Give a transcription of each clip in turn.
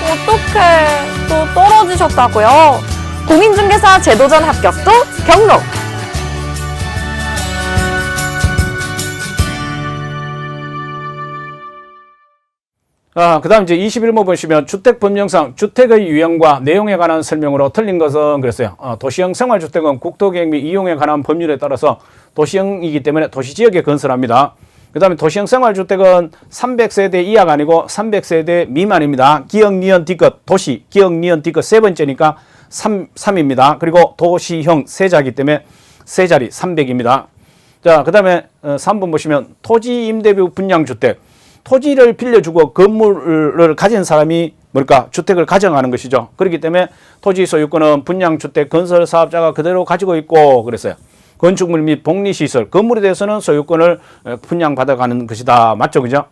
어떡해. 또 떨어지셨다고요? 공인중개사 제도전 합격도 경로. 그 다음 이제 21번 보시면 주택법령상 주택의 유형과 내용에 관한 설명으로 틀린 것은 그랬어요. 도시형 생활주택은 국토계획 및 이용에 관한 법률에 따라서 도시형이기 때문에 도시지역에 건설합니다. 그 다음에 도시형 생활주택은 300세대 이하가 아니고 300세대 미만입니다. 기역, 니은, 디귿, 도시, 기역, 니은, 디귿 세 번째니까 3입니다. 그리고 도시형 세자이기 때문에 세 자리 300입니다. 자, 그 다음에 3번 보시면 토지 임대부 분양주택. 토지를 빌려주고 건물을 가진 사람이 뭘까? 주택을 가정하는 것이죠. 그렇기 때문에 토지 소유권은 분양주택 건설사업자가 그대로 가지고 있고 그랬어요. 건축물 및 복리시설, 건물에 대해서는 소유권을 분양받아가는 것이다. 맞죠? 그죠?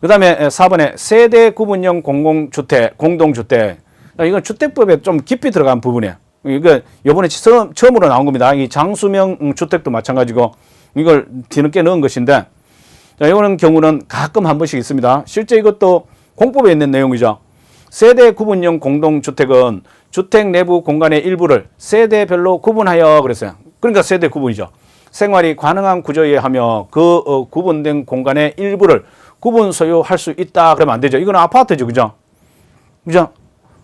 그 다음에 4번에 세대 구분형 공동주택. 이건 주택법에 좀 깊이 들어간 부분이에요. 이거 요번에 처음으로 나온 겁니다. 이 장수명 주택도 마찬가지고 이걸 뒤늦게 넣은 것인데 자, 이거는 경우는 가끔 한 번씩 있습니다. 실제 이것도 공법에 있는 내용이죠. 세대 구분형 공동주택은 주택 내부 공간의 일부를 세대별로 구분하여 그랬어요. 그러니까 세대 구분이죠. 생활이 가능한 구조에 하며 그 구분된 공간의 일부를 구분 소유할 수 있다. 그러면 안 되죠. 이건 아파트죠. 그죠? 그죠?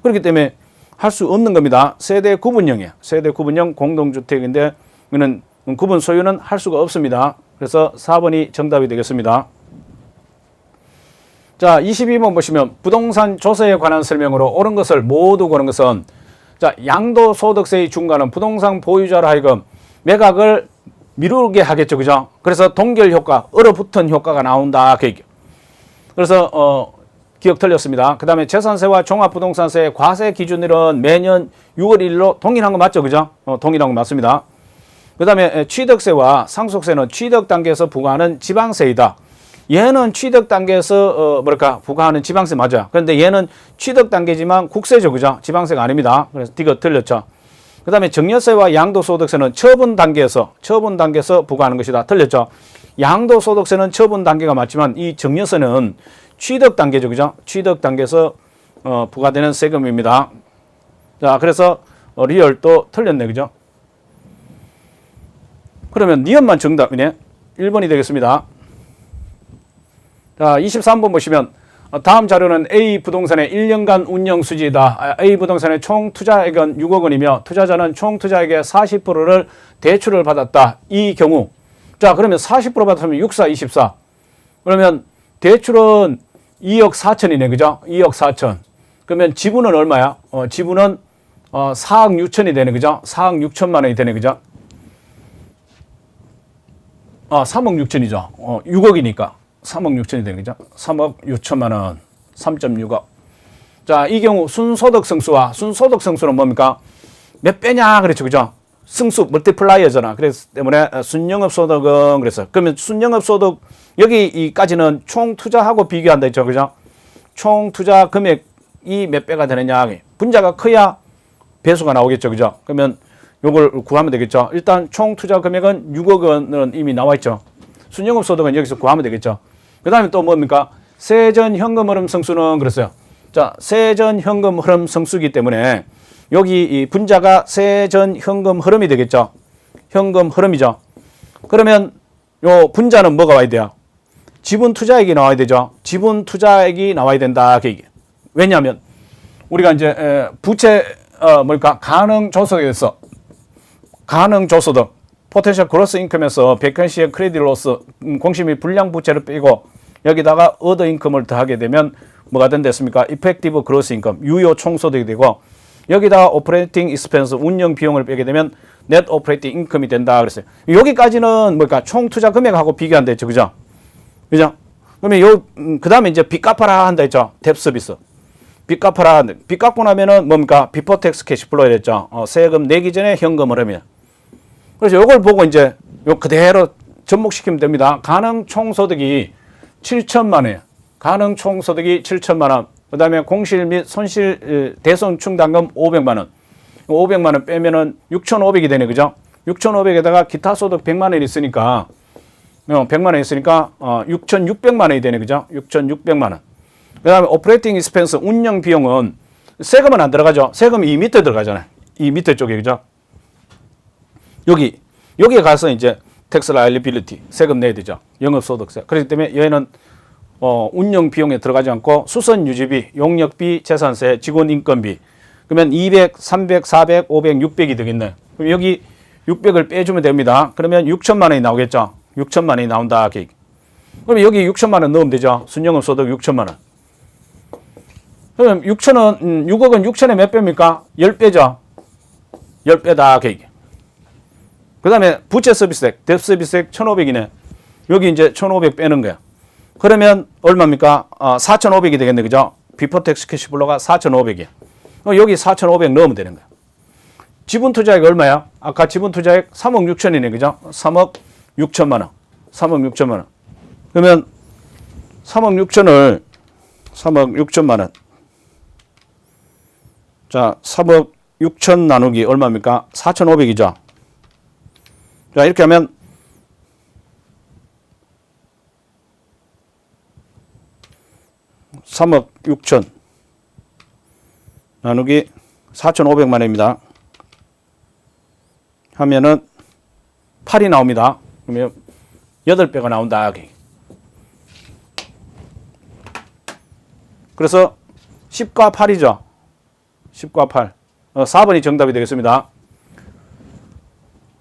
그렇기 때문에 할 수 없는 겁니다. 세대 구분형이에요. 세대 구분형 공동주택인데 이거는 구분 소유는 할 수가 없습니다. 그래서 4번이 정답이 되겠습니다. 자, 22번 보시면 부동산 조세에 관한 설명으로 옳은 것을 모두 고른 것은 자, 양도소득세의 중과는 부동산 보유자로 하여금 매각을 미루게 하겠죠. 그죠? 그래서 동결 효과, 얼어붙은 효과가 나온다. 그 얘기예요. 그래서 기억 틀렸습니다. 그 다음에 재산세와 종합부동산세 과세 기준일은 매년 6월 1일로 동일한 거 맞죠? 그죠? 동일한 거 맞습니다. 그 다음에 취득세와 상속세는 취득 단계에서 부과하는 지방세이다. 얘는 취득 단계에서 부과하는 지방세 맞아요. 그런데 얘는 취득 단계지만 국세죠. 그죠? 지방세가 아닙니다. 그래서 이거 틀렸죠. 그 다음에 증여세와 양도소득세는 처분 단계에서 부과하는 것이다. 틀렸죠. 양도소득세는 처분 단계가 맞지만 이 증여세는 취득 단계죠. 그죠? 취득 단계에서 부과되는 세금입니다. 자, 그래서 리얼도 틀렸네. 그죠? 그러면 니은만 정답이네. 1번이 되겠습니다. 자, 23번 보시면 다음 자료는 A 부동산의 1년간 운영 수지이다. A 부동산의 총 투자액은 6억 원이며 투자자는 총 투자액의 40%를 대출을 받았다. 이 경우 자, 그러면 40% 받았으면 64, 24. 그러면 대출은 2억 4천이네. 그죠? 2억 4천. 그러면 지분은 얼마야? 지분은 4억 6천이 되네. 그죠? 4억 6천만 원이 되네. 그죠? 3억 6천이죠. 6억이니까 3억 6천이 되는 거죠. 3억 6천만 원, 3.6억. 자, 이 경우 순소득 성수와 순소득 성수는 뭡니까? 몇 배냐 그랬죠. 그죠? 승수 멀티플라이어잖아. 그래서 때문에 순영업 소득은 그래서 그러면 순영업 소득 여기까지는 총 투자하고 비교한다 했죠. 그죠? 총 투자 금액이 몇 배가 되느냐. 분자가 커야 배수가 나오겠죠. 그죠? 그러면 요걸 구하면 되겠죠. 일단 총 투자 금액은 6억 원은 이미 나와 있죠. 순영업 소득은 여기서 구하면 되겠죠. 그 다음에 또 뭡니까? 세전 현금 흐름 성수는 그랬어요. 자, 세전 현금 흐름 성수기 때문에 여기 이 분자가 세전 현금 흐름이 되겠죠. 현금 흐름이죠. 그러면 요 분자는 뭐가 와야 돼요? 지분 투자액이 나와야 되죠. 지분 투자액이 나와야 된다. 그 얘기. 왜냐하면 우리가 이제 부채 가능 조석에서 가능 조소득, 포텐셜 그로스 인컴에서 백현시의 크레딧 로스, 공시 및 불량 부채를 빼고 여기다가 어더 인컴을 더하게 되면 뭐가 된댔습니까? 이펙티브 그로스 인컴, 유효 총소득이 되고 여기다가 오퍼레이팅 익스펜스, 운영 비용을 빼게 되면 넷 오퍼레이팅 인컴이 된다 그랬어요. 여기까지는 총 투자 금액하고 비교한다 했죠. 그죠? 그죠? 그러면 그 다음에 이제 빚 갚아라 한다 했죠. 뎁 서비스. 빚 갚아라. 빚 갚고 나면은 뭡니까? 비포 텍스 캐시플로우 했죠. 세금 내기 전에 현금 흐름이야. 그래서 이걸 보고 이제 요 그대로 접목시키면 됩니다. 가능 총소득이 7천만 원이에요. 가능 총소득이 7천만 원. 그 다음에 공실 및 손실 대손 충당금 500만 원. 500만 원 빼면은 6,500이 되네. 그죠? 6,500에다가 기타 소득 100만 원이 있으니까 100만 원 있으니까 6,600만 원이 되네. 그죠? 6,600만 원. 그다음에 오퍼레이팅 익스펜스 운영 비용은 세금은 안 들어가죠. 세금이 이 밑에 들어가잖아요. 이 밑에 쪽에 그죠? 여기에 가서 이제 텍스 라이어빌리티 세금 내야 되죠. 영업소득세. 그렇기 때문에 얘는 운영 비용에 들어가지 않고 수선 유지비, 용역비, 재산세, 직원 인건비. 그러면 200, 300, 400, 500, 600이 되겠네. 그럼 여기 600을 빼주면 됩니다. 그러면 6천만 원이 나오겠죠. 6천만 원이 나온다. 그러면 여기 6천만 원 넣으면 되죠. 순영업 소득 6천만 원. 그럼 6천원, 6억은 6천에 몇 배입니까? 10배죠. 10배다. 그 다음에 부채 서비스액, 뎁 서비스액 1,500이네. 여기 이제 1,500 빼는 거야. 그러면 얼마입니까? 4,500이 되겠네. 그죠? 비포 텍스 캐시플로가 4,500이야. 여기 4,500 넣으면 되는 거야. 지분 투자액 얼마야? 아까 지분 투자액 3억 6천이네. 그죠? 3억 6천만 원. 3억 6천만 원. 그러면 3억 6천만 원. 자, 3억 6천 나누기 얼마입니까? 4,500이죠. 자, 이렇게 하면 3억 6천 나누기 4,500만 원입니다. 하면은 8이 나옵니다. 그러면 8배가 나온다. 그래서 10과 8이죠. 10과 8. 4번이 정답이 되겠습니다.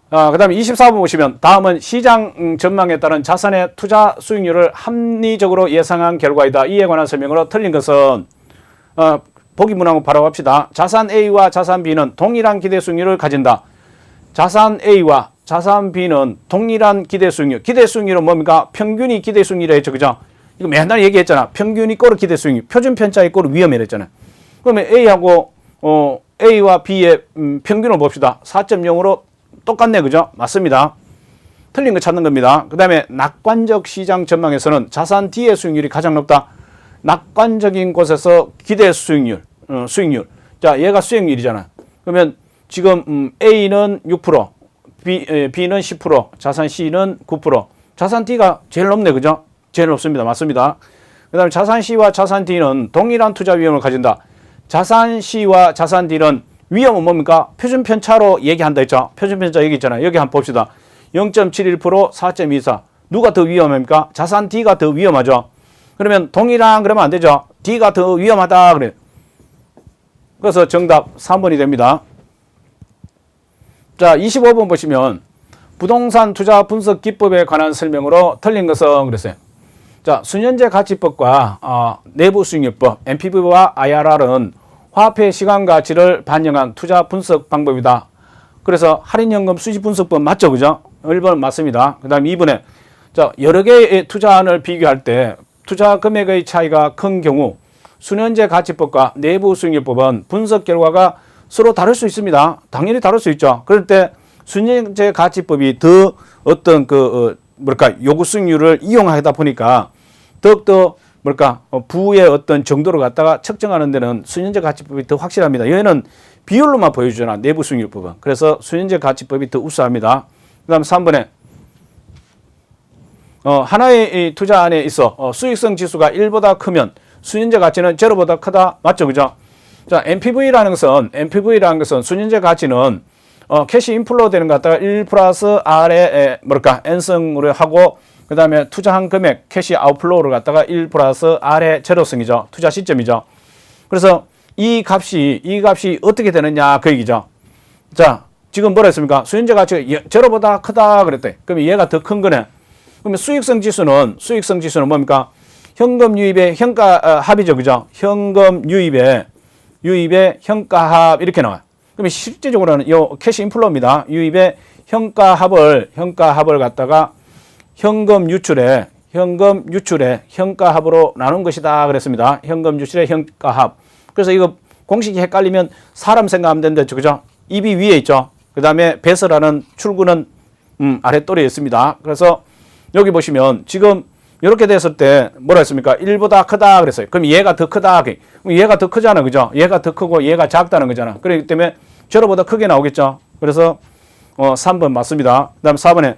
그 다음에 24번 보시면 다음은 시장 전망에 따른 자산의 투자 수익률을 합리적으로 예상한 결과이다. 이에 관한 설명으로 틀린 것은 보기 문항을 바로 합시다. 자산 A와 자산 B는 동일한 기대 수익률을 가진다. 자산 A와 자산 B는 동일한 기대 수익률. 기대 수익률은 뭡니까? 평균이 기대 수익률이라 했죠. 그죠? 이거 맨날 얘기했잖아. 평균이 꼬르 기대 수익률. 표준 편차이 꼬르 위험이라 했잖아. 그러면 A하고 A와 B의 평균을 봅시다. 4.0으로 똑같네. 그죠? 맞습니다. 틀린 거 찾는 겁니다. 그 다음에 낙관적 시장 전망에서는 자산 D의 수익률이 가장 높다. 낙관적인 곳에서 기대 수익률. 자, 얘가 수익률이잖아. 그러면 지금 A는 6%, B는 10%, 자산 C는 9%. 자산 D가 제일 높네. 그죠? 제일 높습니다. 맞습니다. 그 다음에 자산 C와 자산 D는 동일한 투자 위험을 가진다. 자산 C와 자산 D는 위험은 뭡니까? 표준 편차로 얘기한다 했죠. 표준 편차 얘기했잖아요. 여기 한번 봅시다. 0.71%, 4.24. 누가 더 위험합니까? 자산 D가 더 위험하죠. 그러면 동일한 그러면 안 되죠. D가 더 위험하다 그래. 그래서 정답 3번이 됩니다. 자, 25번 보시면 부동산 투자 분석 기법에 관한 설명으로 틀린 것은 그랬어요. 자, 수년제 가치법과 내부 수익률법, NPV와 IRR은 화폐 시간 가치를 반영한 투자 분석 방법이다. 그래서 할인연금 수지 분석법 맞죠? 그죠? 1번 맞습니다. 그 다음 2번에 자, 여러 개의 투자안을 비교할 때 투자 금액의 차이가 큰 경우 수년제 가치법과 내부 수익률법은 분석 결과가 서로 다를 수 있습니다. 당연히 다를 수 있죠. 그럴 때 수년제 가치법이 더 어떤 요구 수익률을 이용하다 보니까 더욱더 부의 어떤 정도를 갖다가 측정하는 데는 수년제 가치법이 더 확실합니다. 얘는 비율로만 보여주잖아. 내부 수익률법은. 그래서 수년제 가치법이 더 우수합니다. 그 다음 3번에 하나의 투자 안에 있어 수익성 지수가 1보다 크면 수년제 가치는 제로보다 크다. 맞죠? 그죠? 자, NPV라는 것은 수년제 가치는 캐시 인플로우 되는 것 갖다가 1 플러스 R에 N승으로 하고 그 다음에 투자한 금액 캐시 아웃플로우를 갖다가 1 플러스 R의 제로성이죠. 투자 시점이죠. 그래서 이 값이 어떻게 되느냐 그 얘기죠. 자, 지금 뭐라 했습니까? 수년제 가치가 제로보다 크다 그랬대. 그러면 얘가 더 큰 거네. 그러면 수익성 지수는 뭡니까? 현금 유입의 현가 합이죠. 그죠? 현금 유입의 현가합 이렇게 나와요. 그러면 실제적으로는 이 캐시 인플로우입니다. 유입의 현가합을 갖다가 현금 유출의 현가합으로 나눈 것이다 그랬습니다. 현금 유출의 현가합. 그래서 이거 공식이 헷갈리면 사람 생각하면 된다. 그죠? 입이 위에 있죠. 그 다음에 배설하는 출구는 아랫돌에 있습니다. 그래서 여기 보시면 지금 이렇게 됐을 때 뭐라 했습니까? 1보다 크다 그랬어요. 그럼 얘가 더 크다. 그럼 얘가 더 크잖아. 그죠? 얘가 더 크고 얘가 작다는 거잖아. 그렇기 때문에 제로보다 크게 나오겠죠. 그래서 3번 맞습니다. 그 다음 4번에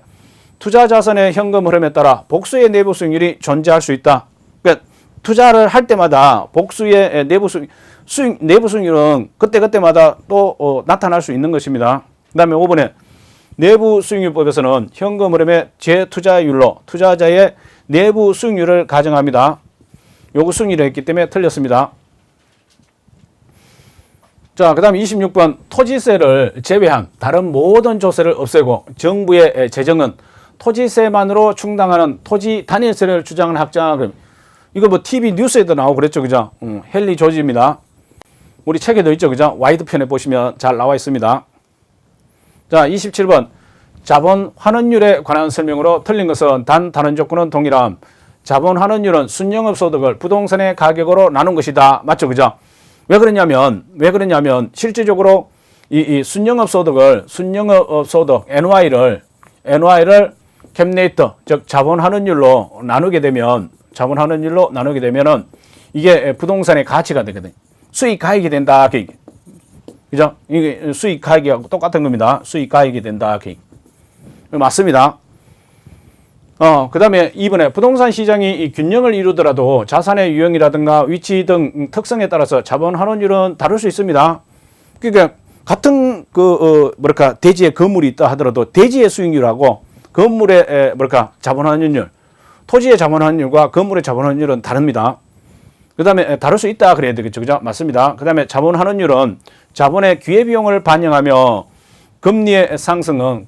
투자 자산의 현금 흐름에 따라 복수의 내부 수익률이 존재할 수 있다. 그러니까 투자를 할 때마다 복수의 내부 수익률은 그때그때마다 또 나타날 수 있는 것입니다. 그 다음에 5번에 내부 수익률법에서는 현금 흐름의 재투자율로 투자자의 내부 수익률을 가정합니다. 요거 수익률을 했기 때문에 틀렸습니다. 자, 그 다음 26번 토지세를 제외한 다른 모든 조세를 없애고 정부의 재정은 토지세만으로 충당하는 토지 단일세를 주장하는 학자. 이거 뭐 TV 뉴스에도 나오고 그랬죠, 그죠? 헨리 조지입니다. 우리 책에도 있죠, 그죠? 와이드 편에 보시면 잘 나와 있습니다. 자, 27번 자본 환원율에 관한 설명으로 틀린 것은 단 다른 조건은 동일함. 자본 환원율은 순영업 소득을 부동산의 가격으로 나눈 것이다. 맞죠, 그죠? 왜 그러냐면 실질적으로 이 순영업 소득 NY를 캡레이터 즉 자본 환원율로 나누게 되면은 이게 부동산의 가치가 되거든요. 수익 가액이 된다. 그죠? 이게 수익 가액이하고 똑같은 겁니다. 수익 가액이 된다. 맞습니다. 그 다음에 2번에 부동산 시장이 이 균형을 이루더라도 자산의 유형이라든가 위치 등 특성에 따라서 자본 환원율은 다를 수 있습니다. 그러니까 같은 대지에 건물이 있다 하더라도 대지의 수익률하고 건물의 자본 환원율, 토지의 자본 환원율과 건물의 자본 환원율은 다릅니다. 그 다음에 다를 수 있다 그래야 되겠죠, 그죠? 맞습니다. 그 다음에 자본 환원율은 자본의 기회비용을 반영하며 금리의 상승은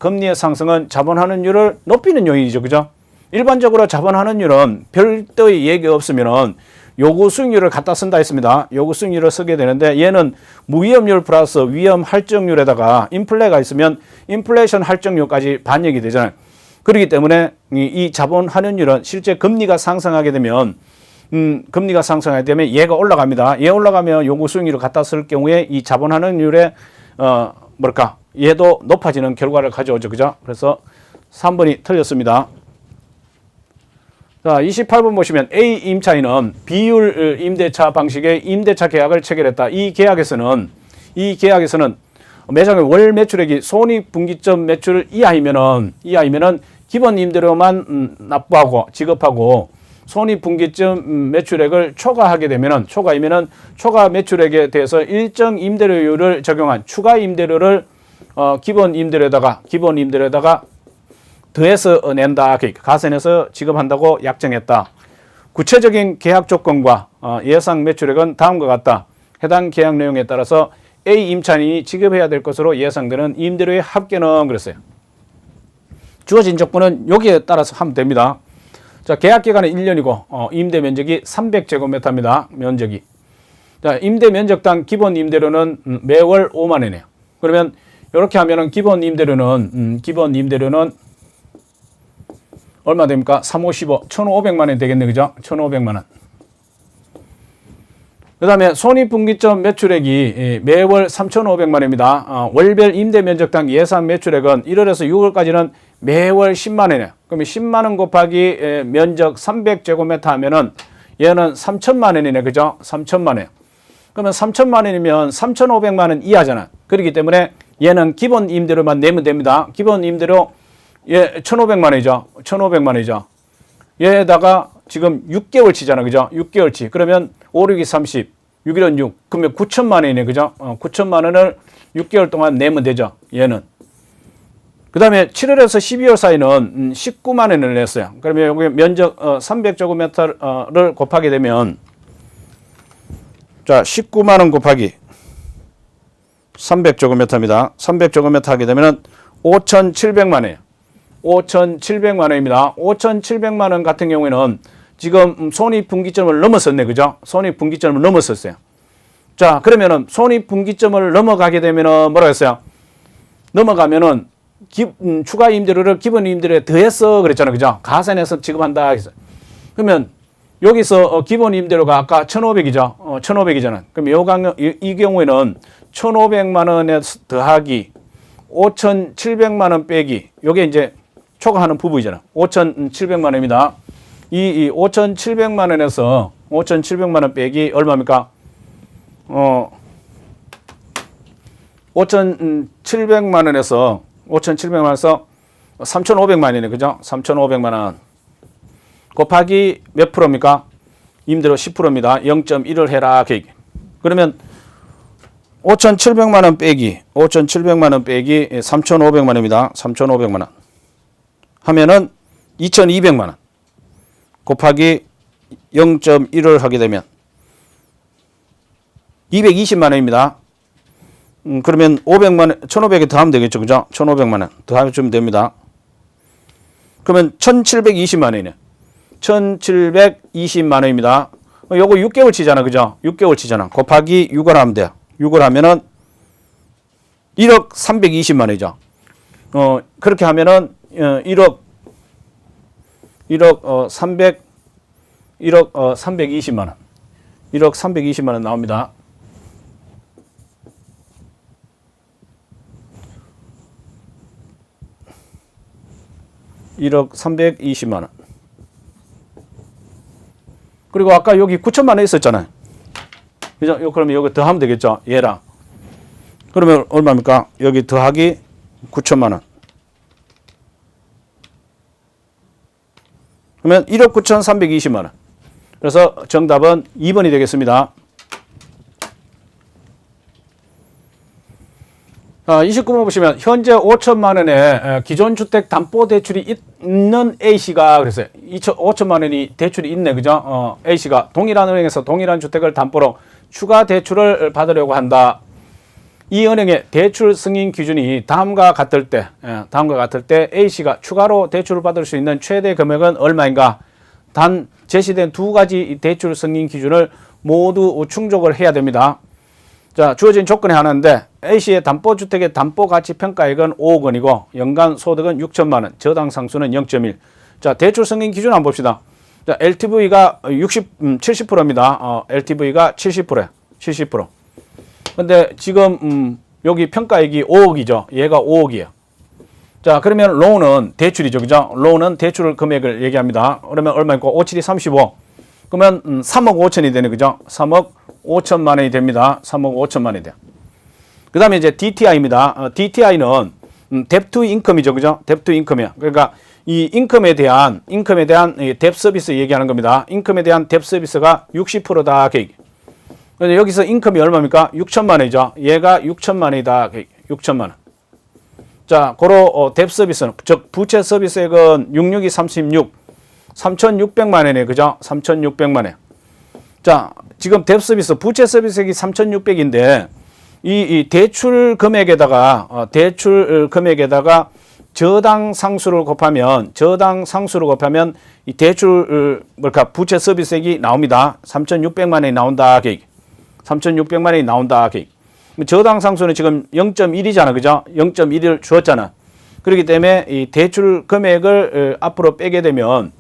자본 환원율을 높이는 요인이죠, 그죠? 일반적으로 자본 환원율은 별도의 얘기가 없으면은 요구 수익률을 갖다 쓴다 했습니다. 요구 수익률을 쓰게 되는데 얘는 무위험률 플러스 위험 할증률에다가 인플레가 있으면 인플레이션 할증률까지 반영이 되잖아요. 그렇기 때문에 이 자본 환원율은 실제 금리가 상승하게 되면 얘가 올라갑니다. 얘 올라가면 요구 수익률을 갖다 쓸 경우에 이 자본 환원율에 얘도 높아지는 결과를 가져오죠, 그죠? 그래서 3번이 틀렸습니다. 자, 28번 보시면 A 임차인은 비율 임대차 방식의 임대차 계약을 체결했다. 이 계약에서는 매장의 월 매출액이 손익분기점 매출 이하이면은 기본 임대료만 납부하고 지급하고 손익분기점 매출액을 초과하게 되면은 초과 매출액에 대해서 일정 임대료율을 적용한 추가 임대료를 기본 임대료에다가 더해서 낸다. 가산해서 지급한다고 약정했다. 구체적인 계약 조건과 예상 매출액은 다음과 같다. 해당 계약 내용에 따라서 A 임차인이 지급해야 될 것으로 예상되는 임대료의 합계는 그랬어요. 주어진 조건은 여기에 따라서 하면 됩니다. 자, 계약 기간은 1년이고 임대 면적이 300제곱미터입니다. 면적이. 자, 임대 면적당 기본 임대료는 매월 5만 원이에요. 그러면 이렇게 하면은 기본 임대료는 얼마 됩니까? 3, 5, 15, 1,500만 원 되겠네, 그죠? 1,500만 원. 그 다음에 손익분기점 매출액이 매월 3,500만 원입니다. 월별 임대 면적당 예상 매출액은 1월에서 6월까지는 매월 10만 원이에요. 그러면 10만 원 곱하기 면적 300제곱미터 하면은 얘는 3천만 원이네, 그죠? 3천만 원. 그러면 3천만 원이면 3,500만 원 이하잖아. 그렇기 때문에 얘는 기본 임대료만 내면 됩니다. 기본 임대료 1,500만 원이죠. 1,500만 원이죠. 얘에다가 지금 6개월치잖아, 그죠? 6개월치. 그러면 5, 6이 30, 6일은 6. 그러면 9천만 원이네, 그죠? 9천만 원을 6개월 동안 내면 되죠, 얘는. 그 다음에 7월에서 12월 사이는 19만 원을 냈어요. 그러면 여기 면적 300제곱미터를 곱하게 되면, 자, 19만 원 곱하기 300제곱미터입니다. 300제곱미터 하게 되면 5,700만 원이에요. 5,700만 원입니다. 5,700만 원 같은 경우에는 지금 손익분기점을 넘었었네, 그죠? 손익분기점을 넘었었어요. 자, 그러면은 손익분기점을 넘어가게 되면은 뭐라 했어요? 넘어가면은 추가 임대료를 기본 임대료에 더해서 그랬잖아요, 그죠? 가산해서 지급한다 했어요. 그러면 여기서 기본 임대료가 아까 1,500이죠. 1,500이잖아. 그럼 이 경우에는 1,500만 원에 더하기 5,700만 원 빼기 요게 이제 초과하는 부분이잖아. 5,700만 원입니다. 이 5,700만 원에서 5,700만 원 빼기 얼마입니까? 5,700만 원에서 3,500만 원이네, 그죠? 3,500만 원 곱하기 몇 프로입니까? 임대료 10%입니다. 0.1을 해라. 그러면 5,700만 원 빼기 5,700만 원 빼기 3,500만 원입니다. 3,500만 원 하면은 2,200만 원 곱하기 0.1을 하게 되면 220만 원입니다. 그러면 500만 원, 1,500에 더하면 되겠죠. 그죠? 1,500만 원 더하면 됩니다. 그러면 1,720만 원이네. 1,720만 원입니다. 요거 6개월 치잖아. 그죠? 6개월 치잖아. 곱하기 6을 하면 돼요. 6을 하면은 1억 320만 원이죠. 그렇게 하면은 1억 320만 원. 1억 320만 원 나옵니다. (1억 320만 원) 그리고 아까 여기 9천만 원 있었잖아요. 그죠? 그러면 여기 더하면 되겠죠. 얘랑. 그러면 얼마입니까? 여기 더하기 9천만 원. 그러면 1억 9,320만 원. 그래서 정답은 2번이 되겠습니다. 29번 보시면 현재 5천만 원의 기존 주택 담보 대출이 있는 A씨가 그랬어요. 5천만 원이 대출이 있네. 그죠? A씨가 동일한 은행에서 동일한 주택을 담보로 추가 대출을 받으려고 한다. 이 은행의 대출 승인 기준이 다음과 같을 때 A씨가 추가로 대출을 받을 수 있는 최대 금액은 얼마인가? 단 제시된 두 가지 대출 승인 기준을 모두 충족을 해야 됩니다. 자, 주어진 조건이 하나인데 A씨의 담보주택의 담보가치평가액은 5억 원이고 연간 소득은 6천만 원, 저당 상수는 0.1. 자, 대출 승인 기준 한번 봅시다. 자, LTV가 70%입니다. LTV가 70%예요. 70%. 근데 지금 여기 평가액이 5억이죠. 얘가 5억이에요. 자, 그러면 론은 대출이죠. 그죠? 론은 대출 금액을 얘기합니다. 그러면 얼마입니까? 5, 7이 35. 그러면 3억 5천이 되네. 그죠? 3억 5천만 원이 됩니다. 3억 5천만 원이 돼요. 그 다음에 이제 DTI입니다. DTI는 뎁 투 인컴이죠. 그죠? 뎁 투 인컴이야. 그러니까 이 인컴에 대한 뎁 서비스 얘기하는 겁니다. 인컴에 대한 뎁 서비스가 60%다. 그래서 여기서 인컴이 얼마입니까? 6천만 원이죠. 얘가 6천만 원이다. 6천만 원. 자, 고로 뎁 서비스는, 즉 부채 서비스액은 66이 36, 3,600만 원이에요. 그죠? 3,600만 원. 자, 지금 뎁 서비스, 부채 서비스액이 3,600인데 이 대출 금액에다가 저당 상수를 곱하면 이 대출 부채 서비스액이 나옵니다. 3,600만 원이 나온다. 3,600만 원이 나온다. 저당 상수는 지금 0.1이잖아. 그죠? 0.1을 주었잖아. 그렇기 때문에 이 대출 금액을 앞으로 빼게 되면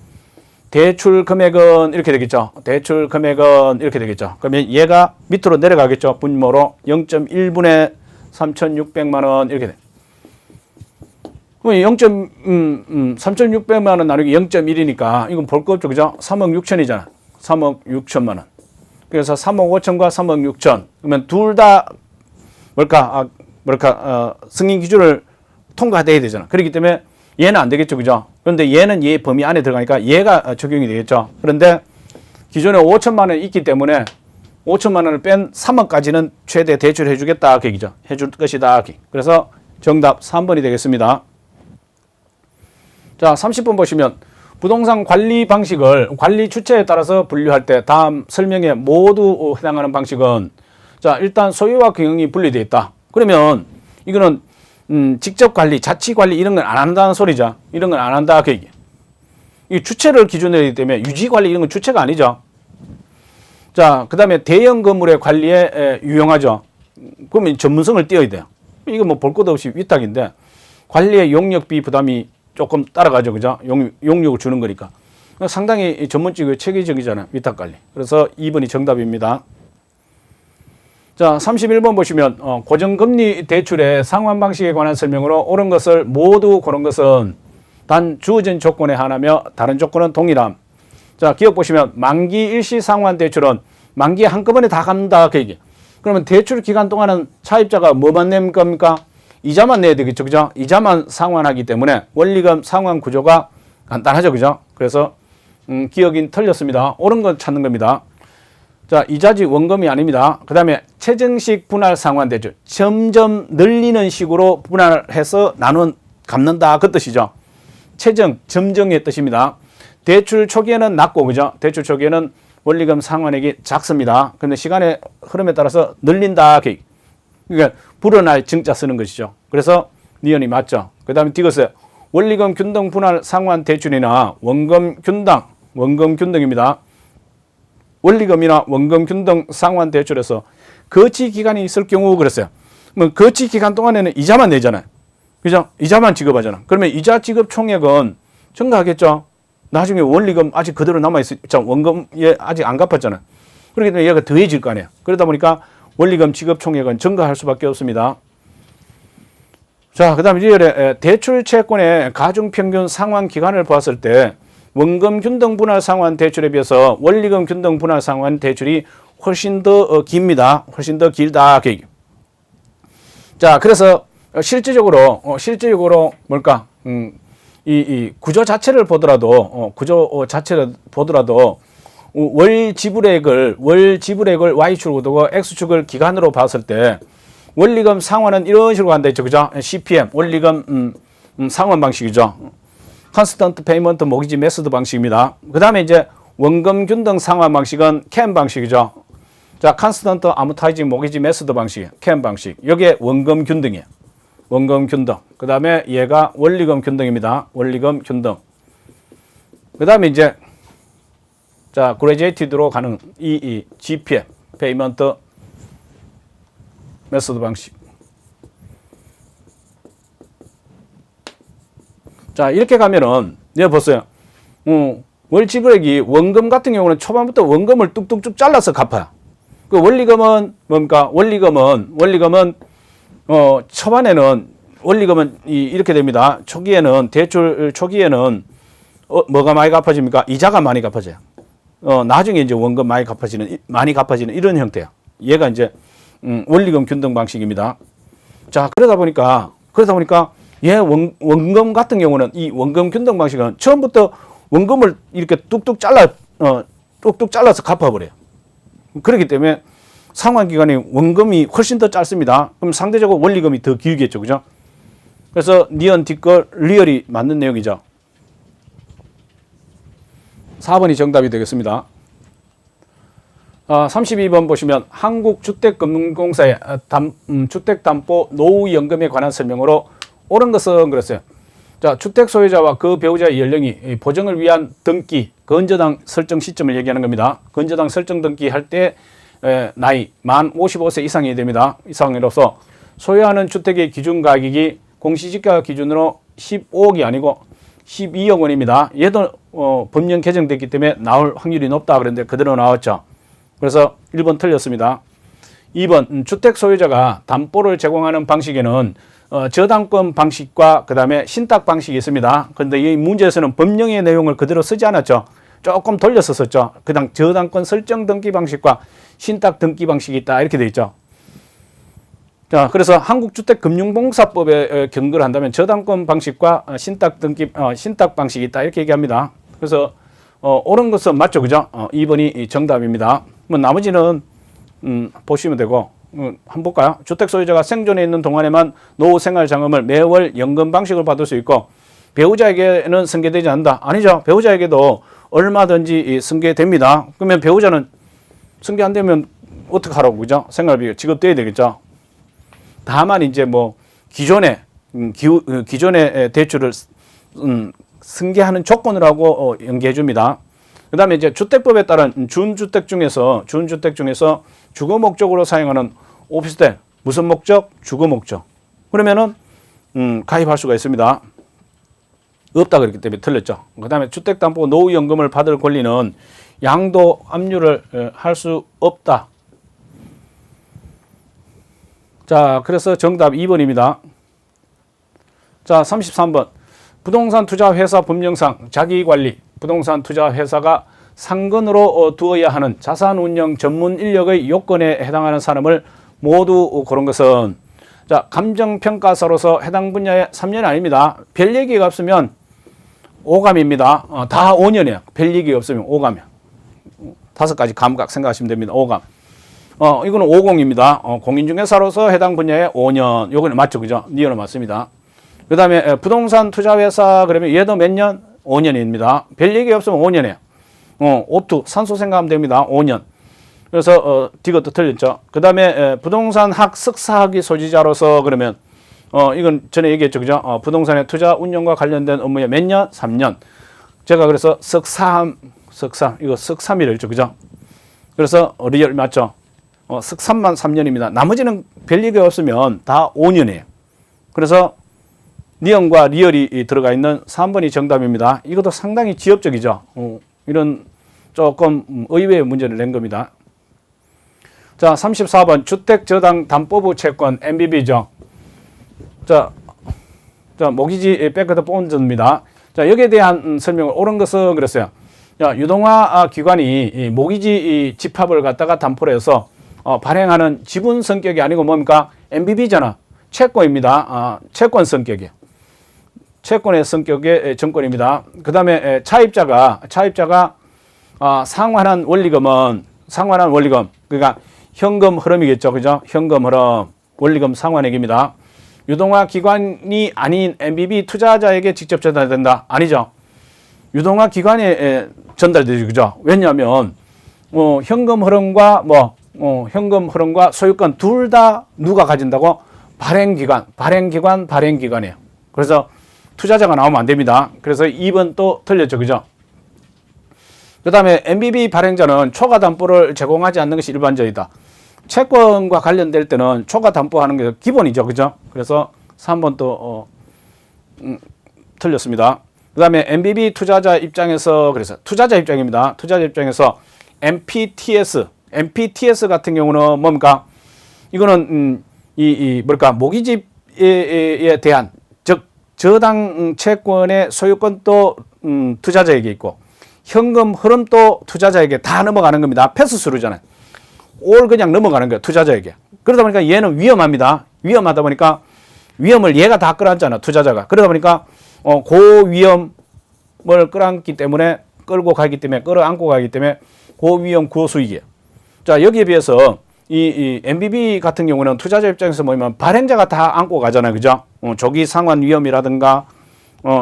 대출 금액은 이렇게 되겠죠. 대출 금액은 이렇게 되겠죠. 그러면 얘가 밑으로 내려가겠죠. 분모로 0.1분의 3,600만 원 이렇게 돼. 그럼 3,600만 원 나누기 0.1이니까 이건 볼 거 없죠. 그죠? 3억 6천이잖아. 3억 6천만 원. 그래서 3억 5천과 3억 6천. 그러면 둘 다 승인 기준을 통과돼야 되잖아. 그렇기 때문에 얘는 안 되겠죠. 그죠? 그런데 얘는 얘 범위 안에 들어가니까 얘가 적용이 되겠죠. 그런데 기존에 5천만 원이 있기 때문에 5천만 원을 뺀 3억까지는 최대 대출해 주겠다. 그 얘기죠. 해줄 것이다. 그래서 정답 3번이 되겠습니다. 자, 30번 보시면 부동산 관리 방식을 관리 주체에 따라서 분류할 때 다음 설명에 모두 해당하는 방식은, 자, 일단 소유와 경영이 분리되어 있다. 그러면 이거는 직접 관리, 자치 관리 이런 건 안 한다는 소리죠. 이런 건 안 한다. 그 얘기. 이 주체를 기준으로 하기 때문에 유지 관리 이런 건 주체가 아니죠. 자, 그 다음에 대형 건물의 관리에 유용하죠. 그러면 전문성을 띄어야 돼요. 이거 뭐 볼 것도 없이 위탁인데 관리의 용역비 부담이 조금 따라가죠. 그죠? 용역을 주는 거니까. 상당히 전문적이고 체계적이잖아요. 위탁관리. 그래서 2번이 정답입니다. 자, 31번 보시면 고정금리 대출의 상환 방식에 관한 설명으로 옳은 것을 모두 고른 것은 단 주어진 조건에 한하며 다른 조건은 동일함. 자, 기억 보시면 만기 일시 상환 대출은 만기에 한꺼번에 다 간다. 그 얘기. 그러면 대출 기간 동안은 차입자가 뭐만 내는 겁니까? 이자만 내야 되겠죠. 그죠? 이자만 상환하기 때문에 원리금 상환 구조가 간단하죠. 그죠? 그래서 기억이 틀렸습니다. 옳은 건 찾는 겁니다. 자, 이자지 원금이 아닙니다. 그 다음에 최정식 분할 상환 대출. 점점 늘리는 식으로 분할해서 갚는다. 그 뜻이죠. 최정, 점정의 뜻입니다. 대출 초기에는 낮고, 그죠? 대출 초기에는 원리금 상환액이 작습니다. 근데 시간의 흐름에 따라서 늘린다. 그러니까 불어날 증자 쓰는 것이죠. 그래서 니은이 맞죠. 그 다음에 디귿에 원리금 균등 분할 상환 대출이나 원금 균등입니다. 원리금이나 원금 균등 상환 대출에서 거치 기간이 있을 경우 그랬어요. 뭐 거치 기간 동안에는 이자만 내잖아요. 그죠? 이자만 지급하잖아. 그러면 이자 지급 총액은 증가하겠죠. 나중에 원리금 아직 그대로 남아있어. 원금 아직 안 갚았잖아요. 그렇기 때문에 얘가 더해질 거 아니에요. 그러다 보니까 원리금 지급 총액은 증가할 수밖에 없습니다. 자, 그 다음에 이제 대출 채권의 가중평균 상환 기간을 보았을 때 원금 균등 분할 상환 대출에 비해서 원리금 균등 분할 상환 대출이 훨씬 더 깁니다. 훨씬 더 길다. 자, 그래서 실질적으로 뭘까? 이 구조 자체를 보더라도 월 지불액을 Y축으로 두고 X축을 기간으로 봤을 때 원리금 상환은 이런 식으로 간다 했죠. 그죠? CPM 원리금 상환 방식이죠. 컨스턴트 페이먼트 모기지 메소드 방식입니다. 그 다음에 이제 원금 균등 상환 방식은 CAM 방식이죠. 자, 컨스턴트 아모타이징 모기지 메소드 방식, CAM 방식. 이게 원금 균등이에요. 원금 균등. 그 다음에 얘가 원리금 균등입니다. 원리금 균등. 그 다음에 이제 자, 그레지에이티드로 가는 이 GPM, 페이먼트 메소드 방식. 자, 이렇게 가면은, 내가 보세요. 월 지불액이 원금 같은 경우는 초반부터 원금을 뚝뚝뚝 잘라서 갚아요. 그 원리금은 뭡니까? 원리금은, 초반에는, 원리금은 이렇게 됩니다. 초기에는, 대출 초기에는, 뭐가 많이 갚아집니까? 이자가 많이 갚아져요. 나중에 이제 원금 많이 갚아지는 이런 형태야. 얘가 이제, 원리금 균등 방식입니다. 자, 그러다 보니까, 원금 같은 경우는 이 원금 균등 방식은 처음부터 원금을 이렇게 뚝뚝 잘라서 갚아버려요. 그렇기 때문에 상환 기간이 원금이 훨씬 더 짧습니다. 그럼 상대적으로 원리금이 더 길겠죠. 그죠? 그래서 니은 뒷걸 리얼이 맞는 내용이죠. 4번이 정답이 되겠습니다. 32번 보시면 한국주택금융공사의 주택담보 노후연금에 관한 설명으로 옳은 것은 그랬어요. 자, 주택 소유자와 그 배우자의 연령이 보정을 위한 등기, 건저당 설정 시점을 얘기하는 겁니다. 건저당 설정 등기 할 때 나이 만 55세 이상이 됩니다. 이상으로서 소유하는 주택의 기준 가격이 공시지가 기준으로 15억이 아니고 12억 원입니다. 얘도 법령 개정됐기 때문에 나올 확률이 높다 그랬는데 그대로 나왔죠. 그래서 1번 틀렸습니다. 2번 주택 소유자가 담보를 제공하는 방식에는 저당권 방식과 그 다음에 신탁 방식이 있습니다. 그런데 이 문제에서는 법령의 내용을 그대로 쓰지 않았죠. 조금 돌려서 썼죠. 그다음 저당권 설정 등기 방식과 신탁 등기 방식이 있다 이렇게 돼 있죠. 자, 그래서 한국주택금융공사법에 경고를 한다면 저당권 방식과 신탁 방식이 있다 이렇게 얘기합니다. 그래서 옳은 것은 맞죠, 그죠? 2번이 정답입니다. 뭐 나머지는 보시면 되고. 한번 볼까요? 주택 소유자가 생존해 있는 동안에만 노후 생활 자금을 매월 연금 방식으로 받을 수 있고 배우자에게는 승계되지 않는다. 아니죠. 배우자에게도 얼마든지 승계됩니다. 그러면 배우자는 승계 안 되면 어떻게 하라고, 그죠? 생활비 지급돼야 되겠죠. 다만 이제 뭐 기존의 대출을 승계하는 조건을 하고 연계해 줍니다. 그다음에 이제 주택법에 따른 준주택 중에서 주거 목적으로 사용하는 오피스텔 무슨 목적? 주거 목적. 그러면은 가입할 수가 있습니다. 없다 그랬기 때문에 틀렸죠. 그다음에 주택담보 노후연금을 받을 권리는 양도 압류를 할 수 없다. 자, 그래서 정답 2번입니다. 자, 33번. 부동산 투자 회사 법령상 자기관리 부동산 투자 회사가 상근으로 두어야 하는 자산 운영 전문 인력의 요건에 해당하는 사람을 모두 고른 것은 자, 감정평가사로서 해당 분야의 3년 아닙니다. 별 얘기가 없으면 오감입니다. 다 5년이에요. 별 얘기 없으면 오감이야. 5가지 감각 생각하시면 됩니다. 오감. 이거는 50입니다. 공인중개사로서 해당 분야에 5년. 요거는 맞죠, 그죠? 니어는 맞습니다. 그 다음에 부동산 투자회사 그러면 얘도 몇 년? 5년입니다. 별 얘기 없으면 5년이에요. 옵투 산소 생각하면 됩니다. 5년. 그래서 이것도 틀렸죠. 그 다음에 부동산 석사학위 소지자로서 그러면 이건 전에 얘기했죠, 그죠? 부동산의 투자 운영과 관련된 업무에 몇 년? 3년. 제가 그래서 석삼 이거 석삼이라 했죠, 그죠? 그래서 리얼 맞죠? 석삼만 3년입니다. 나머지는 별 얘기 없으면 다 5년이에요. 그래서 니언과 리얼이 들어가 있는 3번이 정답입니다. 이것도 상당히 지엽적이죠. 이런 조금 의외의 문제를 낸 겁니다. 자, 34번 주택저당담보부 채권 MBB죠. 자, 모기지 백허드 본드입니다. 자, 여기에 대한 설명을 옳은 것은 그랬어요. 자, 유동화 기관이 이 모기지 집합을 갖다가 담보로 해서 발행하는 지분 성격이 아니고 뭡니까? MBB잖아. 채권입니다. 채권 성격이에요. 채권의 성격의 정권입니다. 그 다음에 차입자가 상환한 원리금은 그러니까 현금 흐름이겠죠, 그죠? 현금 흐름, 원리금 상환액입니다. 유동화 기관이 아닌 MBB 투자자에게 직접 전달된다. 아니죠. 유동화 기관에 전달되죠, 그죠? 왜냐하면 현금 흐름과 소유권 둘 다 누가 가진다고? 발행기관이에요. 그래서 투자자가 나오면 안 됩니다. 그래서 2번 또 틀렸죠, 그죠? 그 다음에 MBB 발행자는 초과 담보를 제공하지 않는 것이 일반적이다. 채권과 관련될 때는 초과 담보하는 게 기본이죠, 그죠? 그래서 3번 또 틀렸습니다. 그 다음에 MBB 투자자 입장에서 그래서 투자자 입장입니다. 투자자 입장에서 MPTS 같은 경우는 뭡니까? 이거는 모기집에 대한 즉 저당 채권의 소유권도 투자자에게 있고 현금 흐름도 투자자에게 다 넘어가는 겁니다. 패스스루잖아요. 그냥 넘어가는 거예요, 투자자에게. 그러다 보니까 얘는 위험합니다. 위험하다 보니까 위험을 얘가 다 끌어안잖아, 투자자가. 그러다 보니까 고위험을 끌어안고 가기 때문에 고위험 고수익이에요. 자, 여기에 비해서 이 MBB 같은 경우는 투자자 입장에서 뭐냐면 발행자가 다 안고 가잖아요, 그죠? 조기 상환 위험이라든가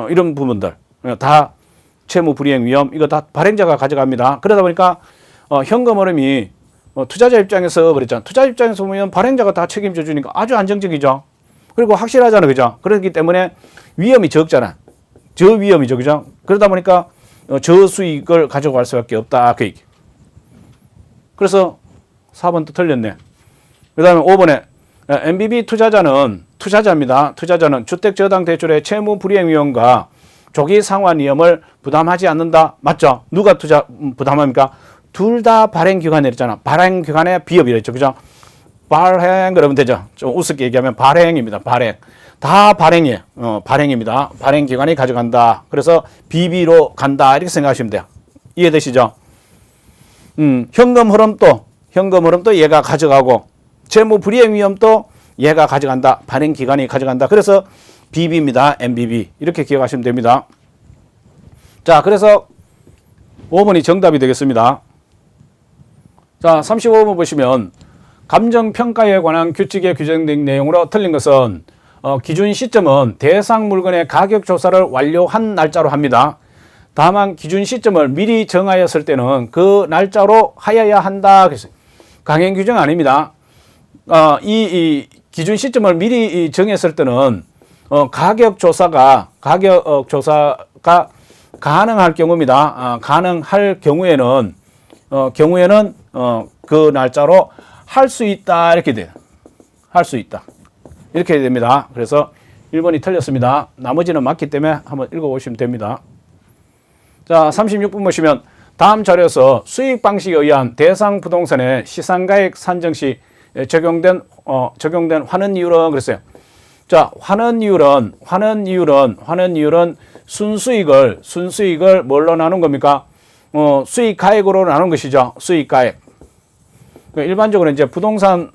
이런 부분들 다 채무 불이행 위험 이거 다 발행자가 가져갑니다. 그러다 보니까 현금 흐름이 투자자 입장에서 그랬잖아. 투자자 입장에서 보면 발행자가 다 책임져 주니까 아주 안정적이죠. 그리고 확실하잖아, 그죠? 그렇기 때문에 위험이 적잖아. 저위험이죠, 그죠? 그러다 보니까 저수익을 가져갈 수밖에 없다, 그 얘기. 그래서 4번도 틀렸네. 그 다음에 5번에 MBB 투자자입니다. 투자자는 주택저당대출의 채무 불이행 위험과 조기 상환 위험을 부담하지 않는다. 맞죠? 누가 부담합니까? 둘 다 발행기관에 있잖아. 발행기관의 비협이라 했죠, 그죠? 발행 그러면 되죠. 좀 우습게 얘기하면 발행입니다. 다 발행이에요. 발행입니다. 발행기관이 가져간다. 그래서 BB로 간다. 이렇게 생각하시면 돼요. 이해되시죠? 현금 흐름도 얘가 가져가고 채무 불이행 위험도 얘가 가져간다. 발행기관이 가져간다. 그래서 BB입니다. MBB. 이렇게 기억하시면 됩니다. 자, 그래서 5번이 정답이 되겠습니다. 자, 35번 보시면 감정평가에 관한 규칙에 규정된 내용으로 틀린 것은 기준 시점은 대상 물건의 가격 조사를 완료한 날짜로 합니다. 다만 기준 시점을 미리 정하였을 때는 그 날짜로 하여야 한다. 그래서 강행 규정 아닙니다. 이 기준 시점을 미리 정했을 때는 가격 조사가 가능할 경우입니다. 가능할 경우에는 그 날짜로 할 수 있다. 이렇게 돼요. 할 수 있다. 이렇게 됩니다. 그래서 1번이 틀렸습니다. 나머지는 맞기 때문에 한번 읽어보시면 됩니다. 자, 36번 보시면 다음 자료에서 수익 방식에 의한 대상 부동산의 시상가액 산정 시 적용된 환원 이율은 그랬어요. 자, 환원 이율은 순수익을 뭘로 나눈 겁니까? 수익 가액으로 나눈 것이죠. 수익 가액. 일반적으로 이제 부동산